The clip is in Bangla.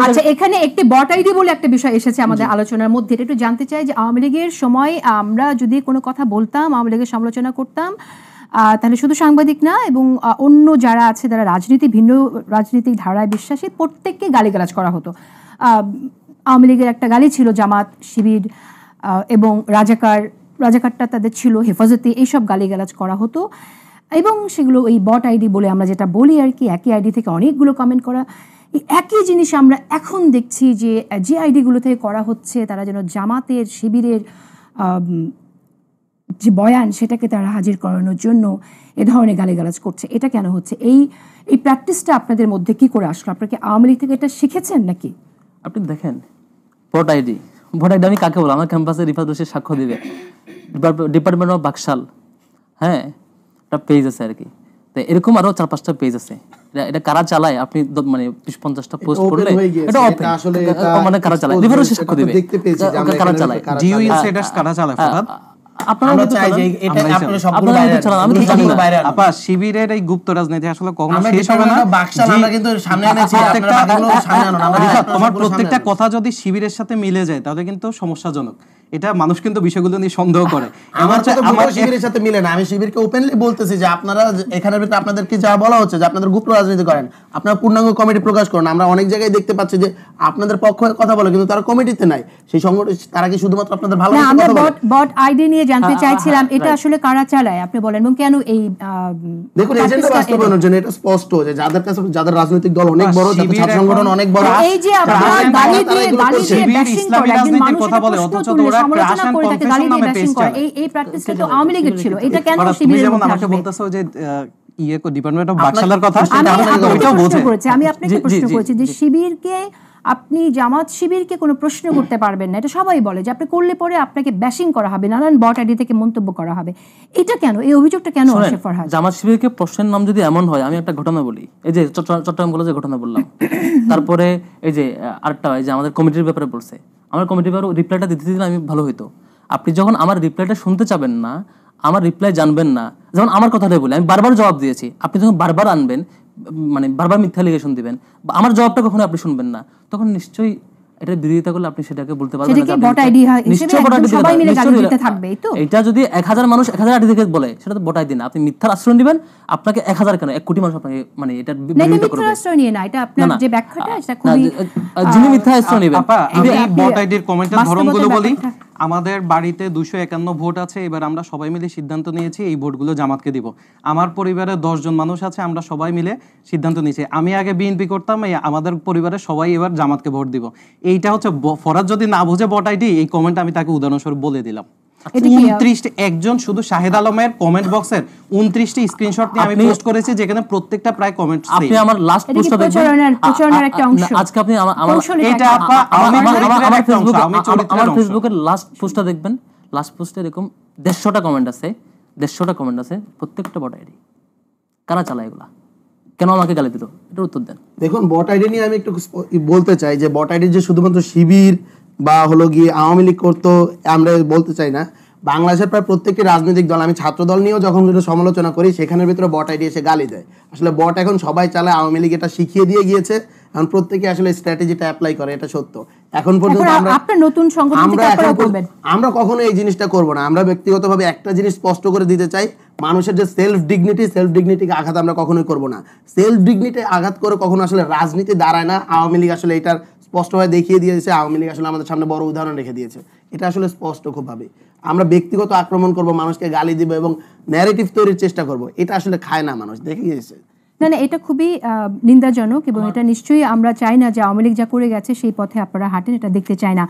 আচ্ছা, এখানে একটি বট আইডি বলে একটা বিষয় এসেছে আমাদের আলোচনার মধ্যে, এটা একটু জানতে চাই যে আওয়ামী লীগের সময় আমরা যদি কোনো কথা বলতাম, আওয়ামী লীগের সমালোচনা করতাম, তাহলে শুধু সাংবাদিক না এবং অন্য যারা আছে যারা ভিন্ন রাজনৈতিক ধারায় বিশ্বাসী প্রত্যেককে গালিগালাজ করা হতো। আওয়ামী লীগের একটা গালি ছিল জামাত, শিবির এবং রাজাকারটা তাদের ছিল, হেফাজতে, এইসব গালিগালাজ করা হতো এবং সেগুলো ওই বট আইডি বলে আমরা যেটা বলি আর কি, একই আইডি থেকে অনেকগুলো কমেন্ট করা। একই জিনিস আমরা এখন দেখছি যে আইডিগুলো থেকে করা হচ্ছে, তারা যেন জামাতের, শিবিরের যে বয়ান সেটাকে তারা হাজির করানোর জন্য এ ধরনের গালিগালাজ করছে। এটা কেন হচ্ছে? এই প্র্যাকটিসটা আপনাদের মধ্যে কি করে আসলো? আপনারা কি আওয়ামী লীগ থেকে এটা শিখেছেন নাকি? আপনি দেখেন ভোট আইডি আমি কাকে বলবো? আমার ক্যাম্পাসে রিফাত বসে সাক্ষ্য দিবে, ডিপার্টমেন্ট অফ বাকশাল, হ্যাঁ, একটা পেজ আছে আর কি। তো এরকম আরো 4-5টা পেজ আছে। এটা কারা চালায়? আপনি মানে 20-50টা পোস্ট করলে এটা আসলে মানে কারা চালায়? রিফাত বসে সাক্ষ্য দিবে কারা চালায়, জিও ইনসাইডার্স কারা চালায়। শিবিরের এই গুপ্ত রাজনীতি আসলে কখনো শেষ হবে না। তোমার প্রত্যেকটা কথা যদি শিবিরের সাথে মিলে যায় তাহলে কিন্তু সমস্যাজনক। এটা মানুষ কিন্তু বিষয়গুলো নিয়ে সন্দেহ করে। আমার শিবিরের সাথে মিলে না। আমি শিবিরকে ওপেনলি বলতেছি যে আপনারা এখানের ভিতরে আপনাদেরকে যা বলা হচ্ছে যে আপনাদের গুপ্ত রাজনীতি করেন, আপনারা পূর্ণাঙ্গ কমিটি প্রকাশ করেন। আমরা অনেক জায়গায় দেখতে পাচ্ছি যে আপনাদের পক্ষে কথা বলে কিন্তু তারা কমিটিতে নাই। সেই সংগঠন তারা কি শুধুমাত্র আপনাদের ভালো কথা বলে? বট আইডি নিয়ে জানতে চাইছিলাম, এটা আসলে কারা চালায় আপনি বলেন, এবং কেন? এই দেখুন, এজেন্ডা বাস্তবায়নের জন্য এটা স্পষ্ট যে যাদের কাছে, যাদের রাজনৈতিক দল অনেক বড়, যাদের ছাত্র সংগঠন অনেক বড়, এই যে আপনারা গালি দিয়ে ব্যাশিং করে, একজন মানুষ কথা বলে অথচ ওরা সমালোচনা করে তাকে গালি দিয়ে ব্যাশিং করে, এই প্র্যাকটিসটা তো আওয়ামী লীগের ছিল। এটা কেন শিবিরের মধ্যে আসবে? বলতেছো যে ডিপার্টমেন্ট অফ বাকশালের কথা, আমি আপনাকে প্রশ্ন করেছি যে শিবিরকে, আপনি জামাত শিবিরকে কোনো প্রশ্ন করতে পারবেন না, এটা সবাই বলে যে আপনি করলে পরে আপনাকে ব্যাশিং করা হবে, নানান বট আইডি থেকে মন্তব্য করা হবে। এটা কেন? এই অভিযোগটা কেন আসে ফরহাদ? জামাত শিবিরকে প্রশ্নের নাম যদি এমন হয়, আমি একটা ঘটনা বলি, এই যে চট্টগ্রাম কলেজে ঘটনা বললাম, তারপরে এই যে আরেকটা হয় যে আমাদের কমিটির ব্যাপারে বলছে, আমার কমিটির ব্যাপারে রিপ্লাইটা দিতে দিলে আমি ভালো হইতো। আপনি যখন আমার রিপ্লাইটা শুনতে চাবেন না, আমার রিপ্লাই জানবেন না, যেমন আমার কথাটাই বলি, আমি বারবার জবাব দিয়েছি, আপনি যখন বারবার আনবেন, মানে বারবার মিথ্যা লিগেশন দিবেন, আমার জবাবটা কখনো আপনি শুনবেন না, তখন নিশ্চয়ই এটা বিরোধিতা করলে আপনি সেটাকে বলতে পারবেন না। এটা যদি 1000 মানুষ 1000 আইডি থেকে বলে, সেটা তো বট আইডি না। আপনি মিথ্যার আশ্রয় দিবেন, আপনাকে 1000 কেন 1 কোটি মানুষ আপনাকে মানে এটা বিরোধিতা করবে। যিনি মিথ্যা আশ্রয় নেবেন। আমি বট আইডির কমেন্টের ধরনগুলো বলি। আমাদের বাড়িতে 251 ভোট আছে, এবার আমরা সবাই মিলে সিদ্ধান্ত নিয়েছি এই ভোটগুলো জামাতকে দিব। আমার পরিবারে 10 জন মানুষ আছে, আমরা সবাই মিলে সিদ্ধান্ত নিয়েছি। আমি আগে বিএনপি করতাম, আমাদের পরিবারের সবাই এবার জামাতকে ভোট দিব। এইটা হচ্ছে ফরাদ যদি না বুঝে বট আইডি, এই কমেন্ট আমি তাকে উদাহরণস্বরূপ বলে দিলাম। 29 একজন শুধু শাহেদ আলমের কমেন্ট বক্সের 29টি স্ক্রিনশট নিয়ে আমি পোস্ট করেছি, যেখানে প্রত্যেকটা প্রায় কমেন্ট সেম। আপনি আমার লাস্ট পোস্টটা দেখবেন, আজকে আপনি এটা আমার ফেসবুকের লাস্ট পোস্টটা দেখবেন, লাস্ট পোস্টে এরকম 150টা কমেন্ট আছে, 150টা কমেন্ট আছে, প্রত্যেকটা বট আইডি। কারা চালায় এগুলা? কেন আমাকে গালি দিল? এটা উত্তর দেন। দেখুন, বট আইডি নিয়ে আমি একটু বলতে চাই যে বট আইডি যে শুধুমাত্র শিবির বা হলো গিয়ে আওয়ামী লীগ করতো আমরা বলতে চাই না। বাংলাদেশের প্রায় প্রত্যেকটি রাজনৈতিক দল, আমি ছাত্র দল নিয়েও যখন সমালোচনা করি, সেখানের ভিতরে বট আইডি এসে গালি দেয়। আসলে বট এখন সবাই চালায়, আওয়ামী লীগ এটা শিখিয়ে দিয়ে গিয়েছে, এখন প্রত্যেকে আসলে স্ট্র্যাটেজিটা অ্যাপ্লাই করে, এটা সত্য। এখন পর্যন্ত আমরা কখনো এই জিনিসটা করব না। আমরা ব্যক্তিগতভাবে একটা জিনিস স্পষ্ট করে দিতে চাই, মানুষের যে সেলফ ডিগনিটিকে আঘাত আমরা কখনোই করব না। সেলফ ডিগনিটি আঘাত করে কখনো আসলে রাজনীতি দাঁড়ায় না। আওয়ামী লীগ আসলে এটার স্পষ্টভাবে দেখিয়ে দিয়েছে, আওয়ামী লীগ আসলে আমাদের সামনে বড় উদাহরণ রেখে দিয়েছে। এটা আসলে স্পষ্ট খুবভাবে। আমরা ব্যক্তিগত আক্রমণ করব, মানুষকে গালি দিব এবং ন্যারেটিভ তৈরির চেষ্টা করব, এটা আসলে খায় না মানুষ, দেখে গিয়েছে। না, এটা খুবই নিন্দাজনক এবং এটা নিশ্চয়ই আমরা চাই না যে আওয়ামী লীগ যা করে গেছে সেই পথে আপনারা হাঁটেন, এটা দেখতে চাই না।